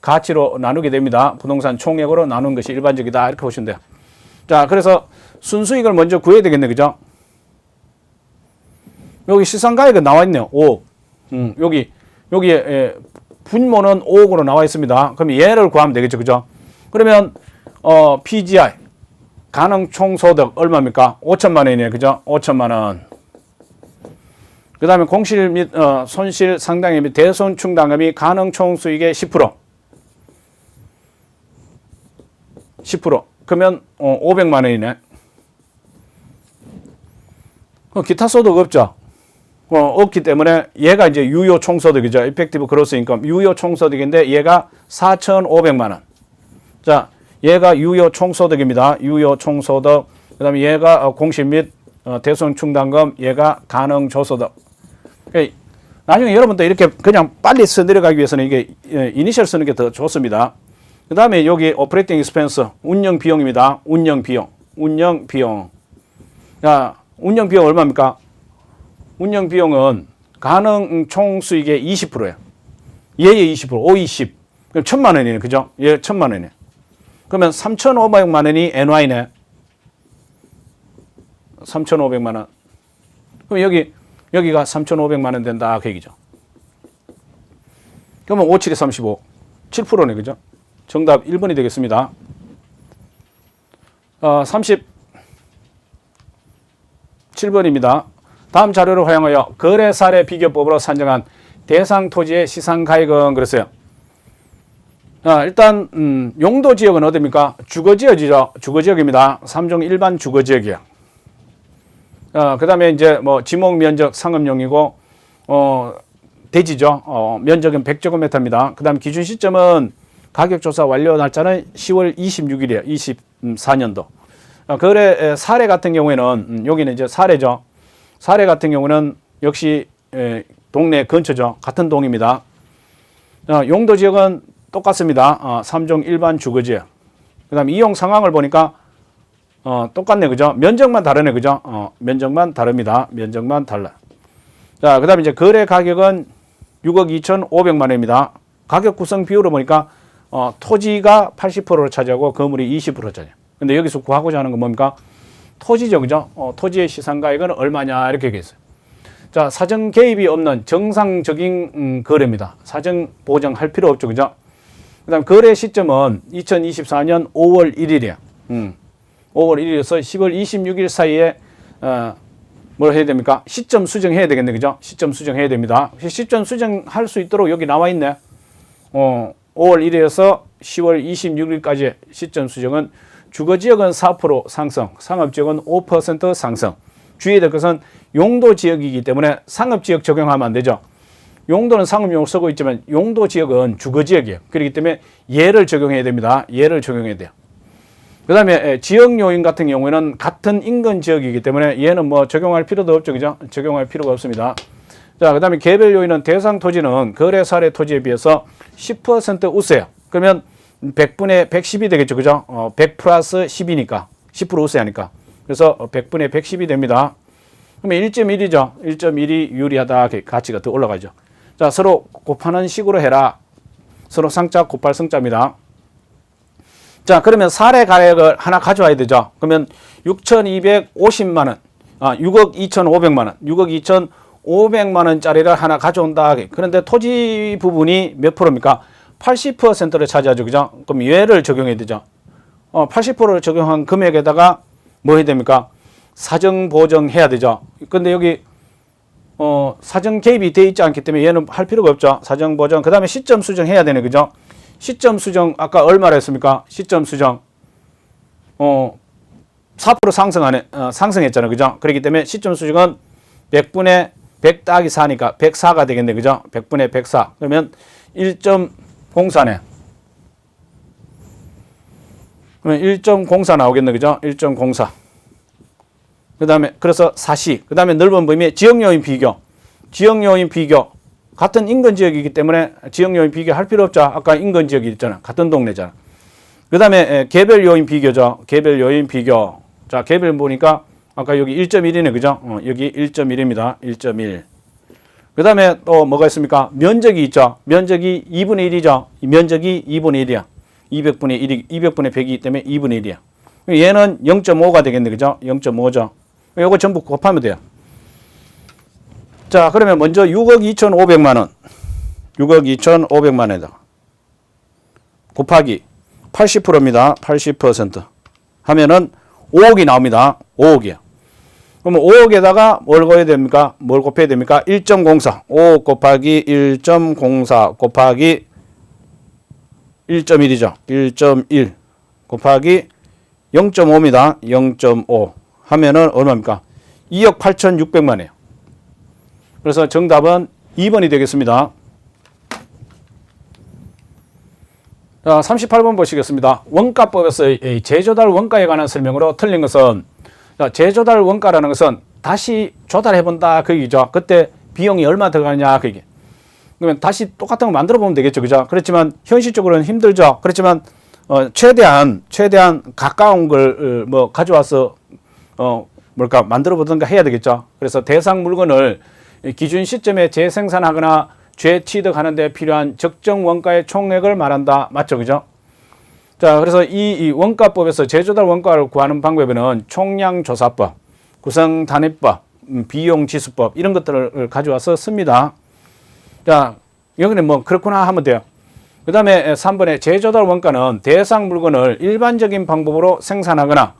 가치로 나누게 됩니다. 부동산 총액으로 나눈 것이 일반적이다. 이렇게 보시면 돼요. 자, 그래서 순수익을 먼저 구해야 되겠네, 그죠? 여기 시상가액은 나와 있네요. 5억. 여기에 분모는 5억으로 나와 있습니다. 그럼 얘를 구하면 되겠죠. 그죠? 그러면 PGI 가능 총소득 얼마입니까? 5천만 원이네요. 그죠? 5천만 원. 그 다음에 공실 및 손실 상당액 및 대손 충당금이 가능 총수익의 10%. 10%. 그러면 500만 원이네. 기타 소득 없죠. 없기 때문에 얘가 이제 유효 총소득이죠. 이펙티브 그로스 인컴 유효 총소득인데 얘가 4,500만 원. 자, 얘가 유효 총소득입니다. 유효 총소득. 그다음에 얘가 공실 및 대손 충당금, 얘가 가능 조소득. 나중에 여러분도 이렇게 그냥 빨리 써 내려가기 위해서는 이게 이니셜 쓰는 게 더 좋습니다. 그다음에 여기 오퍼레이팅 익스펜스 운영 비용입니다. 운영 비용. 자, 운영 비용 얼마입니까? 운영 비용은 가능 총수익의 20%예요. 얘의 20%, 5, 20. 그럼 1,000만 원이네. 그죠? 얘 1,000만 원이네. 그러면 3,500만 원이 NY네. 3,500만 원. 그럼 여기가 3,500만 원 된다. 그 얘기죠. 그러면 5, 7이 35. 7%네. 그죠? 정답 1번이 되겠습니다. 37번입니다. 다음 자료를 활용하여 거래 사례 비교법으로 산정한 대상 토지의 시상 가액은 그랬어요. 일단 용도 지역은 어디입니까? 주거 지역이죠. 주거 지역입니다. 3종 일반 주거 지역이야. 그다음에 이제 뭐 지목 면적 상업용이고 대지죠. 면적은 100제곱미터입니다. 그다음 기준 시점은 가격 조사 완료 날짜는 10월 26일이에요. 24년도. 거래 사례 같은 경우에는 여기는 이제 사례죠. 사례 같은 경우는 역시 동네 근처죠. 같은 동입니다. 용도 지역은 똑같습니다. 3종 일반 주거지역. 그 다음 이용 상황을 보니까 똑같네. 그죠? 면적만 다르네. 그죠? 면적만 다릅니다. 면적만 달라. 자, 그 다음에 이제 거래 가격은 6억 2,500만 원입니다. 가격 구성 비율을 보니까 토지가 80%를 차지하고 건물이 20% 차지해요. 근데 여기서 구하고자 하는 건 뭡니까? 토지죠. 그죠? 토지의 시상가액은 얼마냐 이렇게 얘기했어요. 자, 사정 개입이 없는 정상적인 거래입니다. 사정 보정할 필요 없죠. 그죠? 그 다음 거래 시점은 2024년 5월 1일이야. 5월 1일에서 10월 26일 사이에 뭘 해야 됩니까? 시점 수정해야 되겠네. 그죠? 시점 수정해야 됩니다. 시점 수정할 수 있도록 여기 나와 있네. 5월 1일에서 10월 26일까지 시점 수정은 주거지역은 4% 상승, 상업지역은 5% 상승. 주의해야 될 것은 용도지역이기 때문에 상업지역 적용하면 안 되죠. 용도는 상업용으로 쓰고 있지만 용도지역은 주거지역이에요. 그렇기 때문에 얘를 적용해야 됩니다. 얘를 적용해야 돼요. 그 다음에 지역요인 같은 경우에는 같은 인근지역이기 때문에 얘는 뭐 적용할 필요도 없죠. 그죠? 적용할 필요가 없습니다. 자, 그 다음에 개별 요인은 대상 토지는 거래 사례 토지에 비해서 10% 우세요. 그러면 100분의 110이 되겠죠. 그죠? 100 플러스 10이니까 10% 우세하니까. 그래서 100분의 110이 됩니다. 그러면 1.1이죠. 1.1이 유리하다. 가치가 더 올라가죠. 자, 서로 곱하는 식으로 해라. 서로 상자 곱할 성자입니다. 자, 그러면 사례 가액을 하나 가져와야 되죠. 그러면 6,250만 원, 6억 2,500만 원, 6억 2,500만 원짜리를 하나 가져온다. 그런데 토지 부분이 몇 프로입니까? 80%를 차지하죠. 그죠? 그럼 얘를 적용해야 되죠. 80%를 적용한 금액에다가 뭐 해야 됩니까? 사정 보정해야 되죠. 근데 여기 사정 개입이 되어 있지 않기 때문에 얘는 할 필요가 없죠. 사정 보정. 그 다음에 시점 수정해야 되네. 그죠? 시점 수정 아까 얼마나 했습니까? 시점 수정 4% 상승했잖아요. 그죠? 그렇기 때문에 시점 수정은 100분의 100 따기 4니까 104가 되겠네. 그죠? 100분의 104. 그러면 1.04네. 그러면 1.04 나오겠네. 그죠? 1.04. 그 다음에 그래서 사시. 그 다음에 넓은 범위의 지역요인 비교. 지역요인 비교. 같은 인근 지역이기 때문에 지역요인 비교할 필요 없죠. 아까 인근 지역이 있잖아. 같은 동네잖아. 그 다음에 개별 요인 비교죠. 개별 요인 비교. 자, 개별 보니까 아까 여기 1.1이네. 그죠? 여기 1.1입니다. 1.1. 그 다음에 또 뭐가 있습니까? 면적이 있죠. 면적이 2분의 1이죠. 면적이 2분의 1이야. 200분의 1이, 200분의 100이기 때문에 2분의 1이야. 얘는 0.5가 되겠네. 그죠? 0.5죠. 요거 전부 곱하면 돼요. 자, 그러면 먼저 6억 2,500만 원. 6억 2,500만 원에다가 곱하기 80%입니다. 80% 하면은 5억이 나옵니다. 5억이요. 그러면 5억에다가 뭘 곱해야 됩니까? 뭘 곱해야 됩니까? 1.04. 5억 곱하기 1.04 곱하기 1.1이죠. 1.1 곱하기 0.5입니다. 0.5 하면은 얼마입니까? 2억 8,600만 원이에요. 그래서 정답은 2번이 되겠습니다. 자, 38번 보시겠습니다. 원가법에서 재조달 원가에 관한 설명으로 틀린 것은, 자, 재조달 원가라는 것은 다시 조달해본다 그 얘기죠. 그때 비용이 얼마 들어가느냐 그 얘기. 그러면 다시 똑같은 거 만들어 보면 되겠죠. 그죠? 그렇지만 현실적으로는 힘들죠. 그렇지만 최대한 가까운 걸 뭐 가져와서 만들어 보든가 해야 되겠죠. 그래서 대상 물건을 기준 시점에 재생산하거나 재취득하는 데 필요한 적정 원가의 총액을 말한다. 맞죠? 그죠? 자, 그래서 이 원가법에서 재조달 원가를 구하는 방법에는 총량조사법, 구성단위법, 비용지수법 이런 것들을 가져와서 씁니다. 자, 여기는 뭐 그렇구나 하면 돼요. 그 다음에 3번에 재조달 원가는 대상 물건을 일반적인 방법으로 생산하거나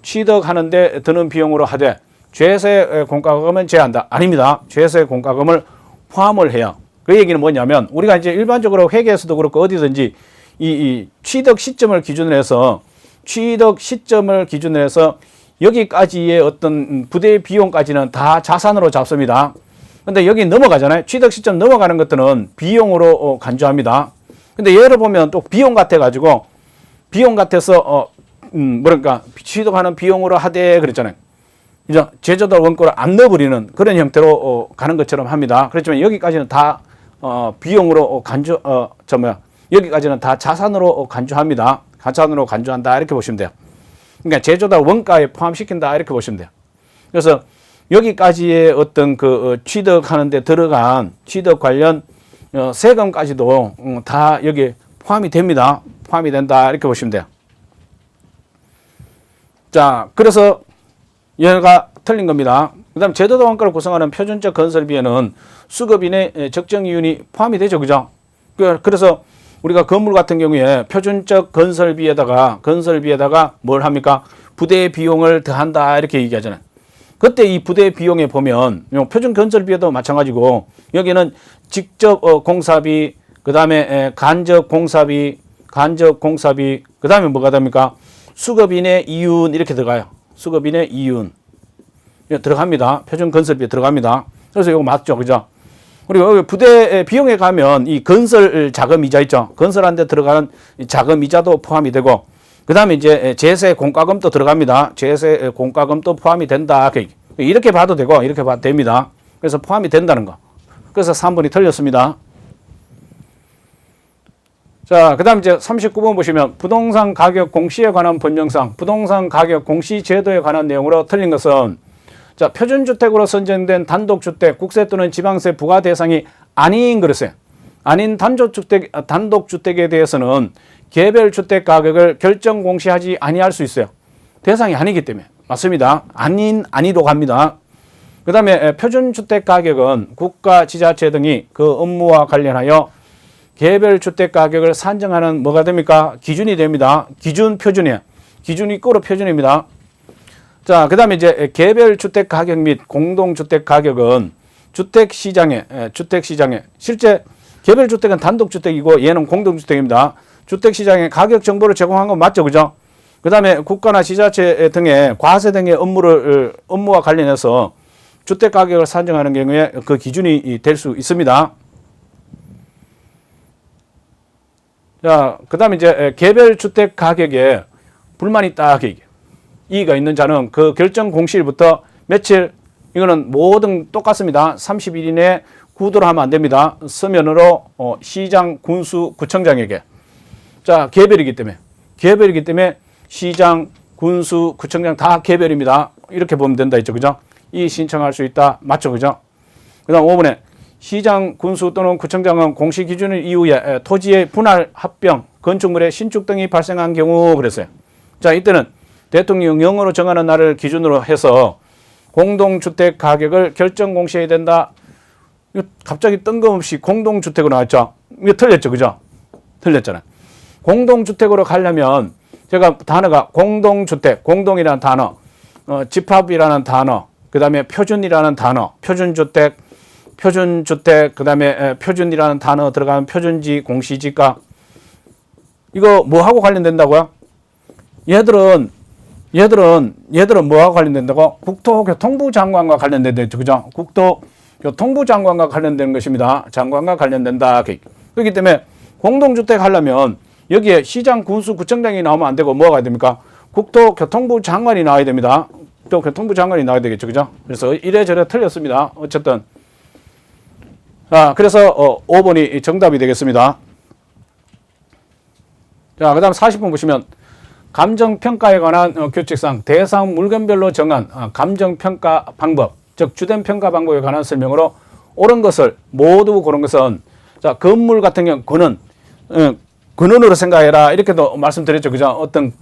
취득하는 데 드는 비용으로 하되 죄세 공과금은 제한한다. 아닙니다. 죄세 공과금을 포함을 해요. 그 얘기는 뭐냐면 우리가 이제 일반적으로 회계에서도 그렇고 어디든지 이 취득 시점을 기준으로 해서 여기까지의 어떤 부대 비용까지는 다 자산으로 잡습니다. 근데 여기 넘어가잖아요. 취득 시점 넘어가는 것들은 비용으로 간주합니다. 근데 예를 보면 또 비용 같아서 취득하는 비용으로 하되 그랬잖아요. 이제 재조달 원가를 안 넣어버리는 그런 형태로 가는 것처럼 합니다. 그렇지만 여기까지는 다 비용으로 여기까지는 다 자산으로 간주합니다. 자산으로 간주한다 이렇게 보시면 돼요. 그러니까 재조달 원가에 포함시킨다 이렇게 보시면 돼요. 그래서 여기까지의 어떤 취득하는 데 들어간 취득 관련 세금까지도 다 여기 포함이 됩니다. 포함이 된다 이렇게 보시면 돼요. 자, 그래서 얘가 틀린 겁니다. 그 다음 재조달 원가를 구성하는 표준적 건설비에는 수급인의 적정 이윤이 포함이 되죠. 그죠? 그래서 우리가 건물 같은 경우에 표준적 건설비에다가 뭘 합니까? 부대 비용을 더한다 이렇게 얘기하잖아요. 그때 이 부대 비용에 보면 표준 건설비에도 마찬가지고 여기는 직접 공사비, 그 다음에 간접 공사비, 그 다음에 뭐가 됩니까? 수급인의 이윤 이렇게 들어가요. 수급인의 이윤 들어갑니다. 표준 건설비에 들어갑니다. 그래서 이거 맞죠, 그죠? 그리고 여기 부대 비용에 가면 이 건설 자금 이자 있죠. 건설한 데 들어가는 자금 이자도 포함이 되고, 그 다음에 이제 제세 공과금도 들어갑니다. 제세 공과금도 포함이 된다. 이렇게 봐도 되고, 이렇게 봐도 됩니다. 그래서 포함이 된다는 거. 그래서 3번이 틀렸습니다. 자, 그 다음 이제 39번 보시면 부동산 가격 공시에 관한 법령상 부동산 가격 공시 제도에 관한 내용으로 틀린 것은, 자, 표준주택으로 선정된 단독주택, 국세 또는 지방세 부과 대상이 아닌 그랬어요. 아닌 단독주택에 대해서는 개별주택 가격을 결정 공시하지 아니할 수 있어요. 대상이 아니기 때문에. 맞습니다. 아니로 갑니다. 그 다음에 표준주택 가격은 국가, 지자체 등이 그 업무와 관련하여 개별주택 가격을 산정하는 뭐가 됩니까? 기준이 됩니다. 표준이에요. 기준이 꼬로 표준입니다. 자, 그 다음에 이제 개별주택 가격 및 공동주택 가격은 주택시장에 실제 개별주택은 단독주택이고 얘는 공동주택입니다. 주택시장에 가격 정보를 제공한 건 맞죠, 그죠? 그 다음에 국가나 지자체 등의 과세 등의 업무와 관련해서 주택 가격을 산정하는 경우에 그 기준이 될 수 있습니다. 자, 그 다음에 이제 개별주택 가격에 불만이 있다. 이의가 있는 자는 그 결정 공시일부터 며칠, 이거는 모든 똑같습니다. 30일 이내에 구도를 하면 안 됩니다. 서면으로 시장, 군수, 구청장에게. 자, 개별이기 때문에 시장, 군수, 구청장 다 개별입니다. 이렇게 보면 된다 했죠. 그죠? 이 신청할 수 있다. 맞죠? 그죠? 그 다음 5번에 시장, 군수 또는 구청장은 공시 기준 이후에 토지의 분할, 합병, 건축물의 신축 등이 발생한 경우 그랬어요. 자, 이때는 대통령령으로 정하는 날을 기준으로 해서 공동주택 가격을 결정 공시해야 된다. 이거 갑자기 뜬금없이 공동주택으로 나왔죠. 이거 틀렸죠, 그죠? 틀렸잖아요. 공동주택으로 가려면 제가 단어가 공동주택, 공동이라는 단어, 집합이라는 단어, 그 다음에 표준이라는 단어, 표준주택, 그 다음에 표준이라는 단어 들어가면 표준지, 공시지가. 이거 뭐하고 관련된다고요? 얘들은 뭐하고 관련된다고? 국토교통부 장관과 관련된다, 그죠? 국토교통부 장관과 관련된 것입니다. 장관과 관련된다. 그렇기 때문에 공동주택 하려면 여기에 시장, 군수, 구청장이 나오면 안 되고 뭐가 됩니까? 국토교통부 장관이 나와야 됩니다. 국토교통부 장관이 나와야 되겠죠, 그죠? 그래서 이래저래 틀렸습니다. 어쨌든. 그래서 5번이 정답이 되겠습니다. 자, 그 다음 40번 보시면 감정평가에 관한 규칙상 대상 물건별로 정한 감정평가 방법, 즉 주된 평가 방법에 관한 설명으로 옳은 것을 모두 고른 것은, 자, 건물 같은 경우 근원으로 생각해라 이렇게도 말씀드렸죠, 그죠? 어떤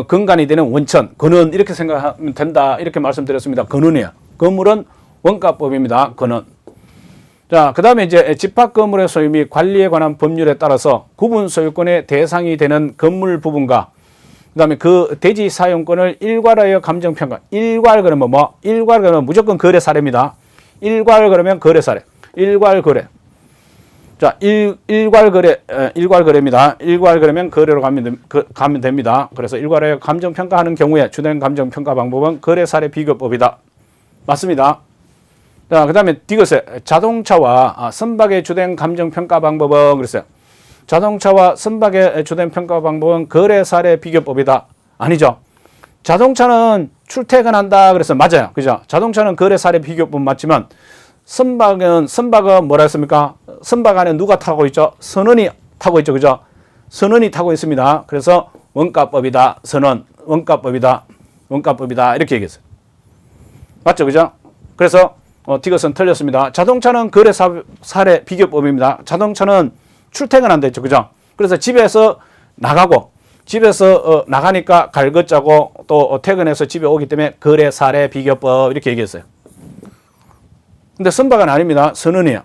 근간이 되는 원천, 근원 이렇게 생각하면 된다 이렇게 말씀드렸습니다. 근원이야. 건물은 원가법입니다. 근원. 자, 그 다음에 이제 집합 건물의 소유 및 관리에 관한 법률에 따라서 구분 소유권의 대상이 되는 건물 부분과 그 다음에 그 대지 사용권을 일괄하여 감정평가. 일괄 그러면 뭐? 일괄 그러면 무조건 거래 사례입니다. 일괄 그러면 거래 사례. 일괄 거래. 자, 일괄 거래입니다. 일괄 거래면 거래로 가면 됩니다. 그래서 일괄하여 감정평가하는 경우에 주된 감정평가 방법은 거래 사례 비교법이다. 맞습니다. 자, 그 다음에 디귿에 자동차와 선박의 주된 감정평가 방법은 그랬어요. 자동차와 선박의 주된 평가 방법은 거래 사례 비교법이다. 아니죠. 자동차는 출퇴근한다. 그래서 맞아요. 그죠? 자동차는 거래 사례 비교법 맞지만 선박은 뭐라 했습니까? 선박 안에 누가 타고 있죠? 선원이 타고 있죠. 그죠? 선원이 타고 있습니다. 그래서 원가법이다. 선원. 원가법이다. 이렇게 얘기했어요. 맞죠? 그죠? 그래서 디귿은 틀렸습니다. 자동차는 거래 사례 비교법입니다. 자동차는 출퇴근한다 했죠. 그죠? 그래서 집에서 나가고, 집에서 나가니까 갈것자고 또 퇴근해서 집에 오기 때문에 거래 사례 비교법 이렇게 얘기했어요. 근데 선박은 아닙니다. 선원이야.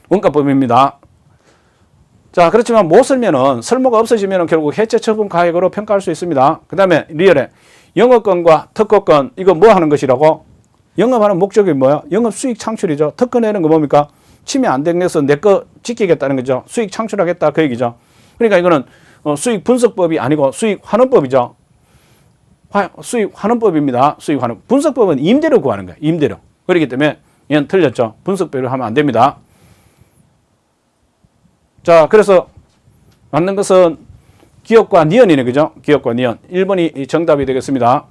원가법입니다. 자, 그렇지만 못 쓸면은, 설모가 없어지면은 결국 해체 처분 가액으로 평가할 수 있습니다. 그 다음에 리얼에 영업권과 특허권, 이거 뭐 하는 것이라고? 영업하는 목적이 뭐야? 영업 수익 창출이죠. 특허 내는 거 뭡니까? 침해 안 되면서 내 거 지키겠다는 거죠. 수익 창출하겠다 그 얘기죠. 그러니까 이거는 수익 분석법이 아니고 수익 환원법이죠. 수익 환원법입니다. 수익 환원. 분석법은 임대료 구하는 거예요. 임대료. 그렇기 때문에 얘는 틀렸죠. 분석법을 하면 안 됩니다. 자, 그래서 맞는 것은 기업과 니은이네, 그죠? 기업과 니은. 1번이 정답이 되겠습니다.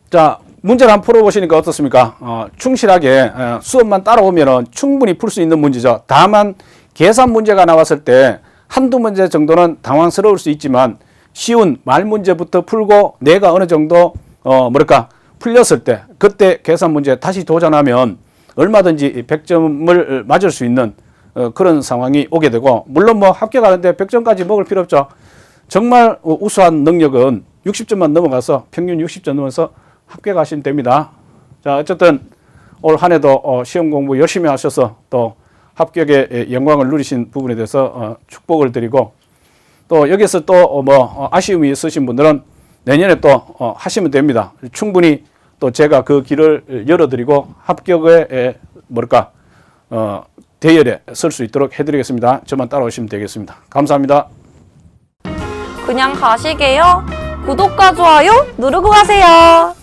자, 문제를 한번 풀어보시니까 어떻습니까? 충실하게 수업만 따라오면 충분히 풀 수 있는 문제죠. 다만 계산 문제가 나왔을 때 한두 문제 정도는 당황스러울 수 있지만 쉬운 말 문제부터 풀고 내가 어느 정도 풀렸을 때 그때 계산 문제 다시 도전하면 얼마든지 100점을 맞을 수 있는 그런 상황이 오게 되고, 물론 뭐 합격하는데 100점까지 먹을 필요 없죠. 정말 우수한 능력은 60점만 넘어가서 평균 60점 넘어서 합격하시면 됩니다. 자, 어쨌든 올 한 해도 시험 공부 열심히 하셔서 또 합격의 영광을 누리신 부분에 대해서 축복을 드리고, 또 여기서 또 아쉬움이 있으신 분들은 내년에 또 하시면 됩니다. 충분히 또 제가 그 길을 열어드리고 합격의 대열에 설 수 있도록 해드리겠습니다. 저만 따라오시면 되겠습니다. 감사합니다. 그냥 가시게요. 구독과 좋아요 누르고 가세요.